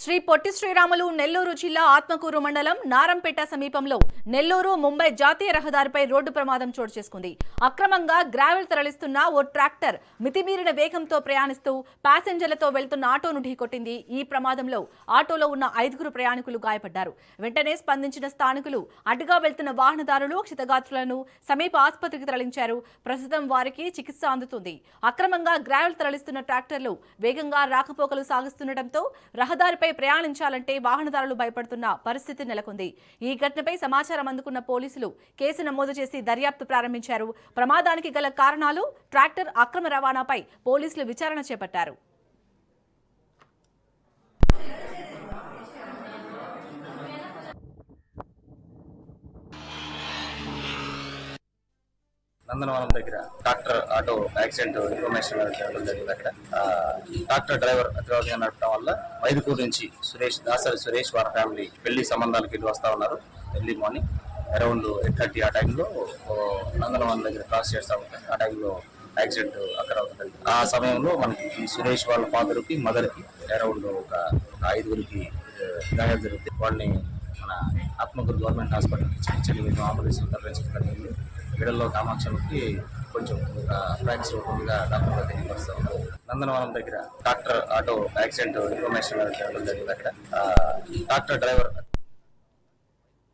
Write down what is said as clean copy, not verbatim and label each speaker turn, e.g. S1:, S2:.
S1: శ్రీ పొట్టి శ్రీరాములు నెల్లూరు జిల్లా ఆత్మకూరు మండలం నారంపేట సమీపంలో నెల్లూరు ముంబై జాతీయ రహదారిపై రోడ్డు ప్రమాదం చోటు చేసుకుంది. అక్రమంగా గ్రావెల్ తరలిస్తున్న ఓ ట్రాక్టర్ మితిమీరిన వేగంతో ప్రయాణిస్తూ ప్యాసింజర్లతో వెళ్తున్న ఆటోను ఢీకొట్టింది. ఈ ప్రమాదంలో ఆటోలో ఉన్న 5 ప్రయాణికులు గాయపడ్డారు. వెంటనే స్పందించిన స్థానికులు అటుగా వెళ్తున్న వాహనదారులు క్షతగాత్రులను సమీప ఆసుపత్రికి తరలించారు. ప్రస్తుతం వారికి చికిత్స అందుతుంది. అక్రమంగా గ్రావెల్ తరలిస్తున్న ట్రాక్టర్లు వేగంగా రాకపోకలు సాగిస్తుండటంతో రహదారిపై ప్రయాణించాలంటే వాహనదారులు భయపడుతున్న పరిస్థితి నెలకొంది. ఈ ఘటనపై సమాచారం అందుకున్న పోలీసులు కేసు నమోదు చేసి దర్యాప్తు ప్రారంభించారు. ప్రమాదానికి గల కారణాలు, ట్రాక్టర్ అక్రమ రవాణాపై పోలీసులు విచారణ చేపట్టారు.
S2: నందనవనం దగ్గర ట్రాక్టర్ ఆటో యాక్సిడెంట్ ఇన్ఫర్మేషన్ జరిగింది. అక్కడ ట్రాక్టర్ డ్రైవర్ అతివేగంగా నడపడం వల్ల మైదుకూరు నుంచి దాసరి సురేష్ వారి ఫ్యామిలీ పెళ్లి సంబంధాలకు వెళ్ళి వస్తా ఉన్నారు. ఎర్లీ మార్నింగ్ అరౌండ్ 8:30 ఆ టైంలో నందనవనం దగ్గర క్రాస్ చేస్తా ఉంటారు. ఆ టైంలో యాక్సిడెంట్ అక్కడ అవుతుంది. ఆ సమయంలో మనకి ఈ సురేష్ వాళ్ళ ఫాదర్కి మదర్కి అరౌండ్ ఒక 5 గాయాలు జరుగుతాయి. వాళ్ళని మన ఆత్మకూరు గవర్నమెంట్ హాస్పిటల్కి చికిత్స నిమిత్తం అంబులెన్స్లో తరలించడం జరిగింది. గిడల్లో కామాక్షమికి కొంచెం ఫ్రాక్చర్ ఉంటుందిగా డాక్టర్ తెలియపరుస్తూ ఉన్నారు. నందనవనం దగ్గర ట్రాక్టర్ ఆటో యాక్సిడెంట్ ఇన్ఫర్మేషన్ జరిగింది. అక్కడ ట్రాక్టర్ డ్రైవర్